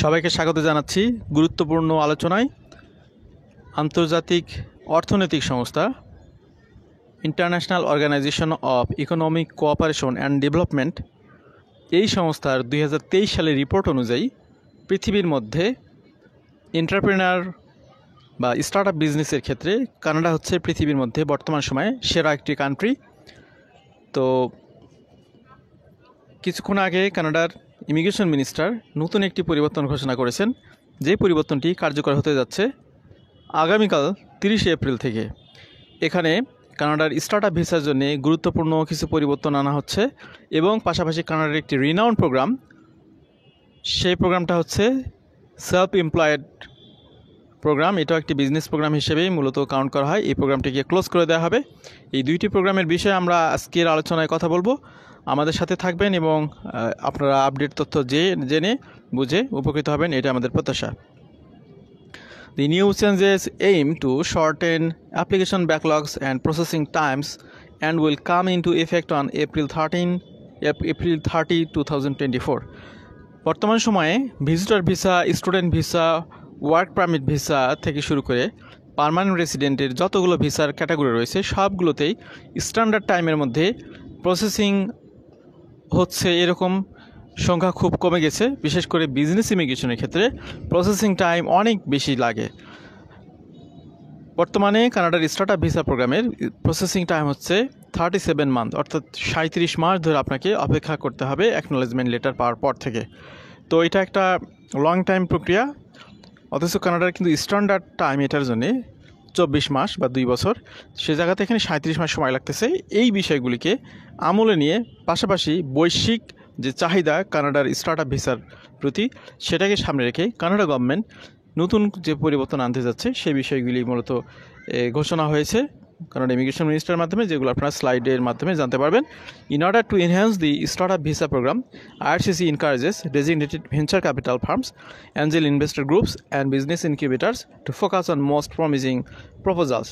সবাইকে স্বাগত জানাচ্ছি গুরুত্বপূর্ণ আলোচনায়। আন্তর্জাতিক অর্থনৈতিক সংস্থা international organization of economic cooperation and development এই সংস্থার 2023 সালের রিপোর্ট অনুযায়ী পৃথিবীর মধ্যে এন্টারপ্রেনার বা স্টার্টআপ বিজনেসের ক্ষেত্রে কানাডা হচ্ছে পৃথিবীর মধ্যে বর্তমান সময়ে সেরা একটি কান্ট্রি। তো কিছুক্ষণ আগে কানাডার ইমিগ্রেশন মিনিস্টার নতুন একটি পরিবর্তন ঘোষণা করেছেন, যে পরিবর্তনটি কার্যকর হতে যাচ্ছে আগামীকাল 30 এপ্রিল থেকে। এখানে কানাডার স্টার্টআপ ভিসার জন্য গুরুত্বপূর্ণ কিছু পরিবর্তন আনা হচ্ছে এবং পাশাপাশি কানাডার একটি রিনাউন্ড প্রোগ্রাম, সেই প্রোগ্রামটা হচ্ছে সেলফ এমপ্লয়েড প্রোগ্রাম। এটাও একটি বিজনেস প্রোগ্রাম হিসেবেই মূলত কাউন্ট করা হয়। এই প্রোগ্রামটিকে ক্লোজ করে দেওয়া হবে। এই দুইটি প্রোগ্রামের বিষয়ে আমরা আজকের আলোচনায় কথা বলবো। আমাদের সাথে থাকবেন এবং আপনারা আপডেট তথ্য জেনে বুঝে উপকৃত হবেন, এটা আমাদের প্রত্যাশা। The new changes aim to shorten application backlogs and processing times and will come into effect on April 30, 2024. বর্তমান সময়ে visitor visa, student visa, work permit visa থেকে শুরু করে পার্মানেন্ট রেসিডেন্টের যতগুলো ভিসার ক্যাটাগরি রয়েছে সবগুলোতেই স্ট্যান্ডার্ড টাইমের মধ্যে প্রসেসিং হচ্ছে। এরকম সংখ্যা খুব কমে গেছে। বিশেষ করে বিজনেস ইমিগ্রেশনের ক্ষেত্রে প্রসেসিং টাইম অনেক বেশি লাগে। বর্তমানে কানাডার স্টার্টআপ ভিসা প্রোগ্রামের প্রসেসিং টাইম হচ্ছে 37 মান্থ, অর্থাৎ 37 মাস ধরে আপনাকে অপেক্ষা করতে হবে অ্যাকনোলেজমেন্ট লেটার পাওয়ার পর থেকে। তো এটা একটা লং টাইম প্রক্রিয়া, অথচ কানাডার কিন্তু স্ট্যান্ডার্ড টাইম এটার জন্যে 24 মাস বা 2 বছর, সে জায়গাতে এখানে 37 মাস সময় লাগতেছে। এই বিষয়গুলিকে আমলে নিয়ে পাশাপাশি বৈশ্বিক যে চাহিদা কানাডার স্টার্টআপ ভিসার প্রতি, সেটাকে সামনে রেখে কানাডা গভর্নমেন্ট নতুন যে পরিবর্তন আনতে যাচ্ছে সেই বিষয়গুলি মূলত ঘোষণা হয়েছে কানাডা ইমিগ্রেশন মিনিস্টারের মাধ্যমে, যেগুলো আপনারা স্লাইডের মাধ্যমে জানতে পারবেন। In order to enhance the startup visa program, IRCC encourages designated venture capital firms, angel investor groups and business incubators to focus on most promising proposals.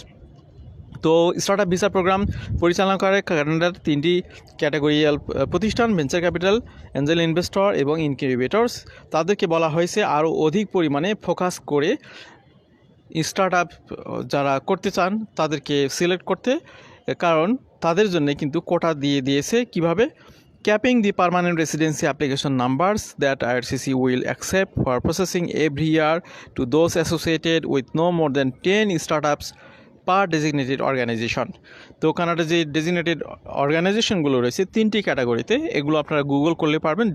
তো স্টার্টআপ ভিসা প্রোগ্রাম পরিচালনা করে কানাডার 3টি ক্যাটাগরিয়াল প্রতিষ্ঠান, ভেঞ্চার ক্যাপিটাল, অ্যাঞ্জেল ইনভেস্টর এবং ইনকিউবেটরস। তাদেরকে বলা হয়েছে আরও অধিক পরিমাণে ফোকাস করে স্টার্টআপ যারা করতে চান তাদেরকে সিলেক্ট করতে, কারণ তাদের জন্য কিন্তু কোটা দিয়েছে। কিভাবে? Capping the permanent residency application numbers that IRCC will accept for processing every year to those associated with no more than 10 startups per designated organization. তো কানাডার যে ডেজিগনেটেড অর্গানাইজেশনগুলো রয়েছে 3টি ক্যাটাগরিতে, এগুলো আপনারা গুগল করলে পারবেন।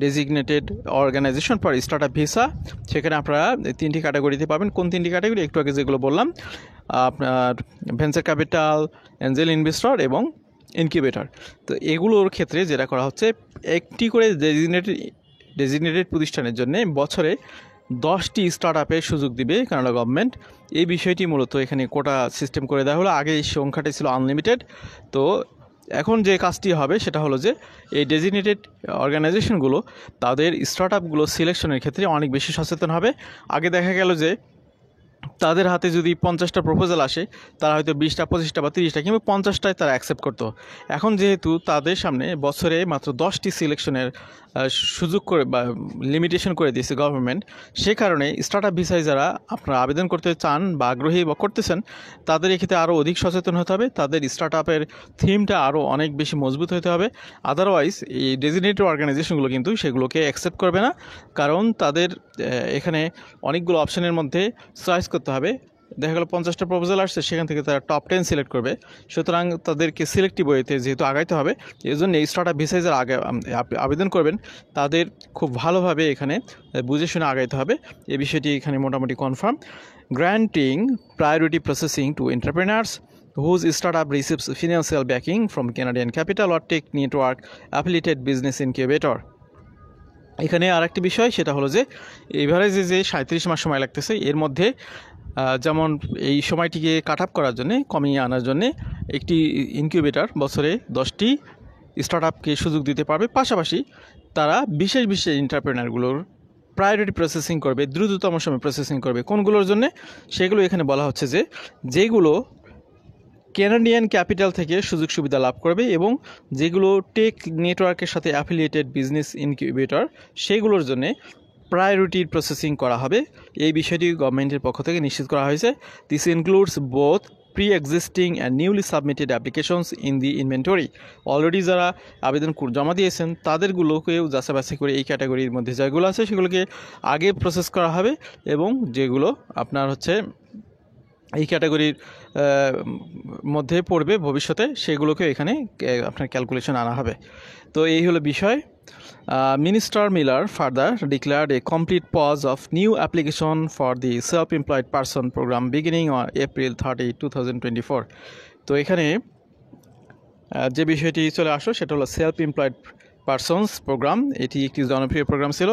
Designated organization for startup visa, সেখানে আপনারা 3টি ক্যাটাগরিতে পাবেন। কোন 3টি ক্যাটাগরি? একটু আগে যেগুলো বললাম, আপনার ভেঞ্চার ক্যাপিটাল, অ্যাঞ্জেল ইনভেস্টর এবং ইনকিউবেটর। তো এগুলোর ক্ষেত্রে যেটা করা হচ্ছে, একটি করে ডেজিগনেটেড প্রতিষ্ঠানের জন্য বছরে 10টি স্টার্টআপের সুযোগ দিবে কানাডা গভর্নমেন্ট। এই বিষয়টি মূলত এখানে কোটা সিস্টেম করে দেওয়া হলো। আগে এই সংখ্যাটি ছিল আনলিমিটেড। তো এখন যে কাজটি হবে সেটা হলো যে এই ডেজিগনেটেড অর্গানাইজেশনগুলো তাদের স্টার্টআপগুলো সিলেকশনের ক্ষেত্রে অনেক বেশি সচেতন হবে। আগে দেখা গেল যে তাদের হাতে যদি 50টা প্রপোজাল আসে, তারা হয়তো 20টা, 25টা বা 30টা কিংবা 50টায় তারা অ্যাকসেপ্ট করতো। এখন যেহেতু তাদের সামনে বছরে মাত্র 10টি সিলেকশনের সুযোগ করে বা লিমিটেশন করে দিয়েছে গভর্নমেন্ট, সে কারণে স্টার্টআপ ভিসায় যারা আপনারা আবেদন করতে চান বা আগ্রহী বা করতেছেন, তাদের এক্ষেত্রে আরও অধিক সচেতন হতে হবে। তাদের স্টার্টআপের থিমটা আরও অনেক বেশি মজবুত হতে হবে। আদারওয়াইজ এই ডেজিগনেটেড অর্গানাইজেশনগুলো কিন্তু সেগুলোকে অ্যাকসেপ্ট করবে না, কারণ তাদের এখানে অনেকগুলো অপশনের মধ্যে চয়েস করতে হবে। দেখা গেল 50টা প্রপোজাল আসছে, সেখান থেকে তারা টপ 10 সিলেক্ট করবে। সুতরাং তাদেরকে সিলেক্টিভ ওয়েতে যেহেতু আগাইতে হবে, এই জন্য এই স্টার্টআপ ভিসায় যারা আবেদন করবেন তাদের খুব ভালোভাবে এখানে বুঝে শুনে আগাইতে হবে। এই বিষয়টি এখানে মোটামুটি confirm. Granting priority processing to entrepreneurs whose startup receives financial backing from Canadian Capital or Tech Network affiliated business incubator. এখানে আর একটি বিষয়, সেটা হলো যে এভারেজে যে 37 মাস সময় লাগতেছে, এর মধ্যে যেমন এই সময়টিকে কাট আপ করার জন্যে, কমিয়ে আনার জন্যে একটি ইনকিউবেটর বছরে 10টি স্টার্টআপকে সুযোগ দিতে পারবে। পাশাপাশি তারা বিশেষ এন্টারপ্রেনারগুলোর প্রায়োরিটি প্রসেসিং করবে, দ্রুততম সময় প্রসেসিং করবে। কোনগুলোর জন্যে? সেগুলো এখানে বলা হচ্ছে যে যেগুলো ক্যানাডিয়ান ক্যাপিটাল থেকে সুযোগ সুবিধা লাভ করবে এবং যেগুলো টেক নেটওয়ার্কের সাথে অ্যাফিলিয়েটেড বিজনেস ইনকিউবেটর সেগুলোর জন্য প্রায়োরিটি প্রসেসিং করা হবে। এই বিষয়টি গভর্নমেন্টের পক্ষ থেকে নিশ্চিত করা হয়েছে। This includes both pre-existing and newly submitted applications in the inventory। Already যারা আবেদন জমা দিয়েছেন তাদেরগুলোকেও যাচাই করে এই ক্যাটাগরির মধ্যে যেগুলো আছে সেগুলোকে আগে প্রসেস করা হবে এবং যেগুলো আপনার হচ্ছে এই ক্যাটাগরির মধ্যে পড়বে ভবিষ্যতে সেগুলোকে এখানে আপনার ক্যালকুলেশন আনা হবে। তো এই হলো বিষয়। Minister Miller further declared a complete pause of new application for the self-employed person program beginning on April 30, 2024। তো এখানে যে বিষয়টি চলে আসলো সেটা হলো সেলফ এমপ্লয়েড পারসনস প্রোগ্রাম। এটি একটি জনপ্রিয় প্রোগ্রাম ছিল।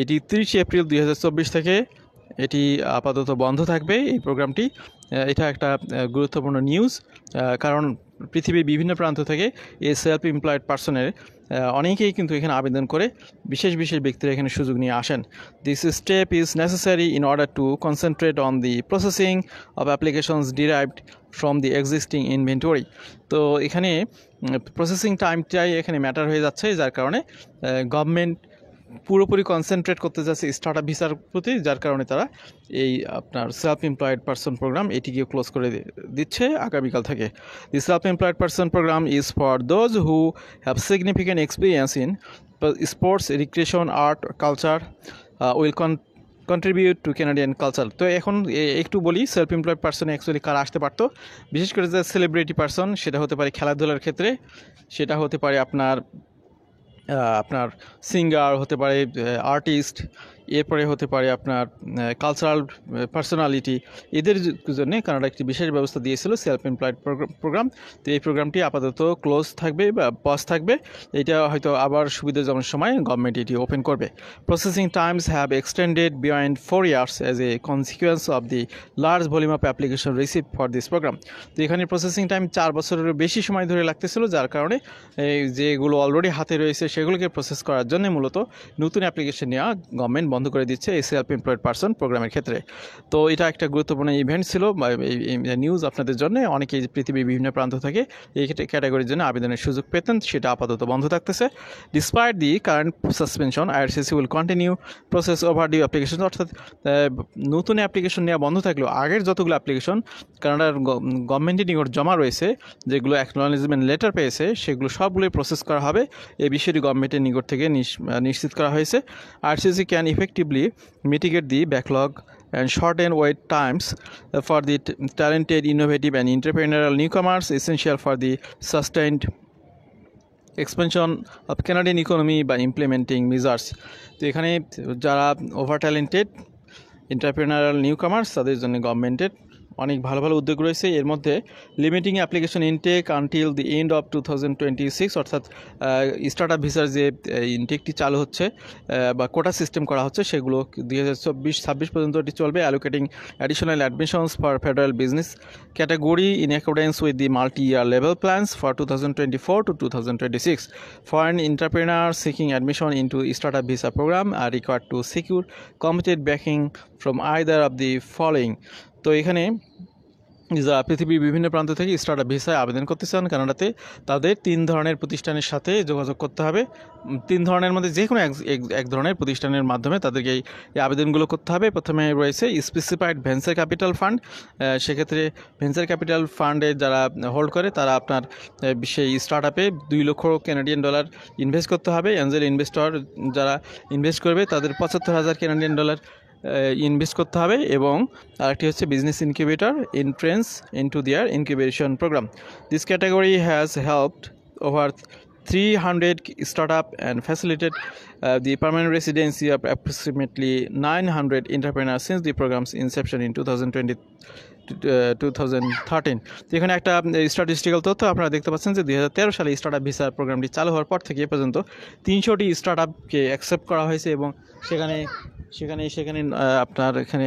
এটি 30 এপ্রিল 2024 থেকে এটি আপাতত বন্ধ থাকবে এই প্রোগ্রামটি। এটা একটা গুরুত্বপূর্ণ নিউজ, কারণ পৃথিবীর বিভিন্ন প্রান্ত থেকে এই সেলফ এমপ্লয়েড পারসনের অনেকেই কিন্তু এখানে আবেদন করে বিশেষ ব্যক্তিরা এখানে সুযোগ নিয়ে আসেন। This step is necessary in order two concentrate on the processing of applications derived from the existing inventory. তো এখানে প্রসেসিং টাইমটাই এখানে ম্যাটার হয়ে যাচ্ছে, যার কারণে গভর্নমেন্ট পুরোপুরি কনসেন্ট্রেট করতে যাচ্ছে স্টার্ট আপ ভিসার প্রতি, যার কারণে তারা এই আপনার সেলফ এমপ্লয়েড পারসন প্রোগ্রাম এটিকে ক্লোজ করে দিচ্ছে আগামীকাল থেকে। The self employed person program is for those who have significant experience in sports, recreation, art, culture will contribute to Canadian culture. তো এখন একটু বলি সেলফ এমপ্লয়েড পারসনে অ্যাকচুয়ালি কারা আসতে পারতো। বিশেষ করে যে সেলিব্রিটি পারসন, সেটা হতে পারে খেলাধুলার ক্ষেত্রে, সেটা হতে পারে আপনার সিঙ্গার, হতে পারে আর্টিস্ট, এরপরে হতে পারে আপনার কালচারাল পার্সোনালিটি। এদের জন্য কানাডা একটি বিশেষ ব্যবস্থা দিয়েছিল সেলফ এমপ্লয়েড প্রোগ্রাম। তো এই প্রোগ্রামটি আপাতত ক্লোজ থাকবে বা পজ থাকবে। এটা হয়তো আবার সুবিধাজনক সময় গভর্নমেন্ট এটি ওপেন করবে। Processing times have extended beyond 4 years as a consequence of the large volume of application receive for this program. তো এখানে প্রসেসিং টাইম 4 বছরেরও বেশি সময় ধরে লাগতেছিল, যার কারণে যেগুলো অলরেডি হাতে রয়েছে সেগুলোকে প্রসেস করার জন্য মূলত নতুন অ্যাপ্লিকেশন নেওয়া গভর্নমেন্ট বন্ধ করে দিচ্ছে এই সেলফ এমপ্লয়েড পারসন প্রোগ্রামের ক্ষেত্রে। তো এটা একটা গুরুত্বপূর্ণ ইভেন্ট ছিল, এই নিউজ আপনাদের জন্য। অনেকেই পৃথিবীর বিভিন্ন প্রান্ত থেকে এই ক্যাটাগরির জন্য আবেদনের সুযোগ পেতেন, সেটা আপাতত বন্ধ থাকতেছে। Despite the current suspension, IRCC will continue process overdue application. অর্থাৎ নতুন অ্যাপ্লিকেশন নেওয়া বন্ধ থাকলেও আগের যতগুলো অ্যাপ্লিকেশন কানাডার গভর্নমেন্টের নিকট জমা রয়েছে, যেগুলো অ্যাকনোলেজমেন্ট লেটার পেয়েছে, সেগুলো সবগুলোই প্রসেস করা হবে। এই বিষয়টি গভর্নমেন্টের নিকট থেকে নিশ্চিত করা হয়েছে। IRCC can effectively mitigate the backlog and shorten wait times for the talented, innovative and entrepreneurial newcomers essential for the sustained expansion of Canadian economy by implementing measures। তো এখানে যারা ওভার ট্যালেন্টেড এন্টারপ্রেনারিয়াল নিউকামার্স তাদের জন্য গভর্নমেন্টের অনেক ভালো উদ্যোগ রয়েছে। এর মধ্যে limiting application intake until the end of 2026, অর্থাৎ স্টার্ট আপ ভিসার যে ইনটেকটি চালু হচ্ছে বা কোটা সিস্টেম করা হচ্ছে সেগুলো 2024-26 পর্যন্ত এটি চলবে। Allocating additional admissions for federal business category in accordance with the multi year level plans for 2024 to 2026। Foreign entrepreneur seeking admission into start up visa program are required to secure committed backing from either of the following. তো এখানে যারা পৃথিবীর বিভিন্ন প্রান্ত থেকে start up ভিসায় আবেদন করতে চান কানাডাতে, তাদের 3 ধরনের প্রতিষ্ঠানের সাথে যোগাযোগ করতে হবে। 3 ধরনের মধ্যে যে কোনো এক ধরনের প্রতিষ্ঠানের মাধ্যমে তাদেরকে এই আবেদনগুলো করতে হবে। প্রথমে রয়েছে স্পেসিফাইড ভেঞ্চার ক্যাপিটাল ফান্ড। সেক্ষেত্রে ভেঞ্চার ক্যাপিটাল ফান্ডে যারা হোল্ড করে তারা আপনার সেই স্টার্ট আপে $2 লক্ষ ক্যানাডিয়ান ডলার ইনভেস্ট করতে হবে। অ্যাঞ্জেল ইনভেস্টর যারা ইনভেস্ট করবে তাদের $75,000 ক্যানাডিয়ান ডলার ইনভেস্ট করতে হবে। এবং আরেকটি হচ্ছে business incubator entrance into their incubation program. This category has helped over 300 startup and facilitated the permanent residency of approximately 900 entrepreneurs since the program's inception in 2013। তো এখানে একটা স্ট্যাটিস্টিক্যাল তথ্য আপনারা দেখতে পাচ্ছেন যে 2013 সালে স্টার্ট আপ ভিসা প্রোগ্রামটি চালু হওয়ার পর থেকে এ পর্যন্ত 300টি স্টার্ট আপকে অ্যাকসেপ্ট করা হয়েছে এবং সেখানে আপনার এখানে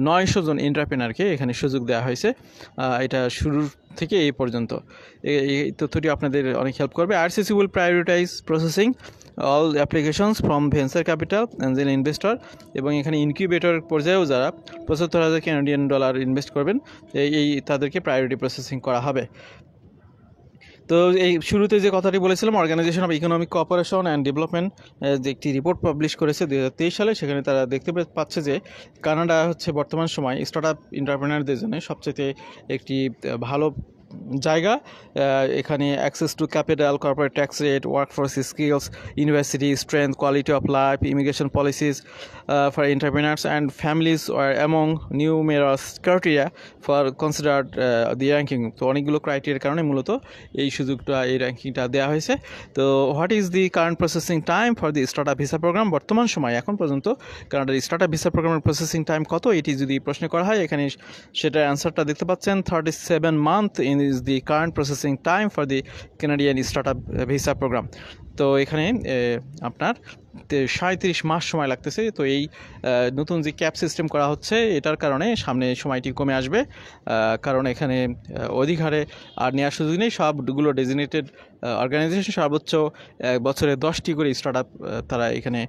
900 জন এন্টারপ্রেনারকে এখানে সুযোগ দেওয়া হয়েছে। এটা শুরুর থেকে এই পর্যন্ত। এই তথ্যটি আপনাদের অনেক হেল্প করবে। IRCC will prioritise processing all applications from venture capital Angel investor, এবং এখানে ইনকিউবেটর পর্যায়েও যারা 75,000 কানাডিয়ান ডলার ইনভেস্ট করবেন এই তাদেরকে প্রায়োরিটি প্রসেসিং করা হবে। তো এই শুরুতে যে কথাটি বলেছিলাম, organization of economic cooperation and development যে একটি রিপোর্ট পাবলিশ করেছে 2023 সালে, সেখানে তারা দেখতে পাচ্ছে যে কানাডা হচ্ছে বর্তমান সময় স্টার্টআপ এন্টারপ্রেনারদের জন্য সবচেয়ে একটি ভালো জায়গা। এখানে access to capital, corporate tax rate, workforce skills, university strength, quality of life, immigration policies for entrepreneurs and families R among numerous criteria for considered the ranking. তো অনেকগুলো ক্রাইটেরিয়ার কারণে মূলত এই সুযোগটা, এই র্যাঙ্কিংটা দেওয়া হয়েছে। তো what is the current processing time for the startup visa program? বর্তমান সময় এখন পর্যন্ত কানাডার স্টার্টআপ ভিসা প্রোগ্রামের প্রসেসিং টাইম কত, এটি যদি প্রশ্ন করা হয়, এখানে সেটার অ্যান্সারটা দেখতে পাচ্ছেন। 37 month is the current processing time for the Canadian startup visa program. তো এখানে আপনার 37 মাস সময় লাগতেছে। তো এই নতুন যে ক্যাপ সিস্টেম করা হচ্ছে এটার কারণে সামনে সময়টি কমে আসবে, কারণ এখানে অধিক হারে আর নেওয়ার সুযোগ নেই। সবগুলো ডেজিগনেটেড অর্গানাইজেশন সর্বোচ্চ বছরে 10টি করে স্টার্টআপ তারা এখানে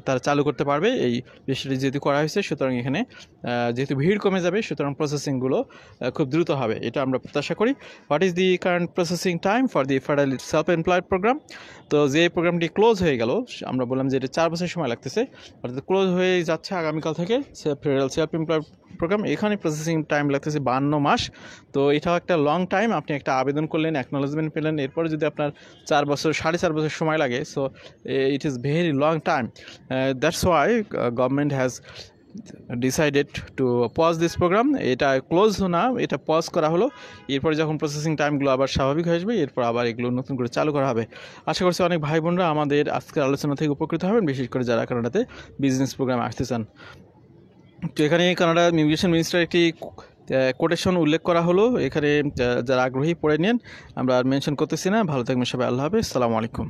তারা চালু করতে পারবে। এই বিষয়টি যেহেতু করা হয়েছে, সুতরাং এখানে যেহেতু ভিড় কমে যাবে, সুতরাং প্রসেসিংগুলো খুব দ্রুত হবে, এটা আমরা প্রত্যাশা করি। What is the current processing time for the federal self employed program? তো যে প্রোগ্রামটি ক্লোজ হয়ে গেল, আমরা বললাম যে এটা 4 বছর সময় লাগতেছে, অর্থাৎ ক্লোজ হয়ে যাচ্ছে আগামীকাল থেকে ফেডারেল সেলফ এমপ্লয়েড প্রোগ্রাম। এখানে প্রসেসিং টাইম লাগতেছে 52 মাস। তো এটাও একটা লং টাইম। আপনি একটা আবেদন করলেন, অ্যাকনোলেজমেন্ট পেলেন, এরপরে যদি আপনার 4 বছর 4.5 বছর সময় লাগে, so it is very long time. That's why government has decided to pause this program. এটা ক্লোজ না, এটা পজ করা হলো। এরপরে যখন প্রসেসিং টাইমগুলো আবার স্বাভাবিক হয়ে আসবে, এরপর আবার এগুলো নতুন করে চালু করা হবে। আশা করছি অনেক ভাই বোনরা আমাদের আজকের আলোচনা থেকে উপকৃত হবেন, বিশেষ করে যারা কানাডাতে বিজনেস প্রোগ্রাম আসতে চান। তো এখানে কানাডা ইমিগ্রেশন মিনিস্টার একটি কোটেশন উল্লেখ করা হলো, এখানে যারা আগ্রহী পড়ে নেন, আমরা আর মেনশন করতেছি না। ভালো থাকবেন সবাই, আল্লাহ হাফেজ, আসসালামু আলাইকুম।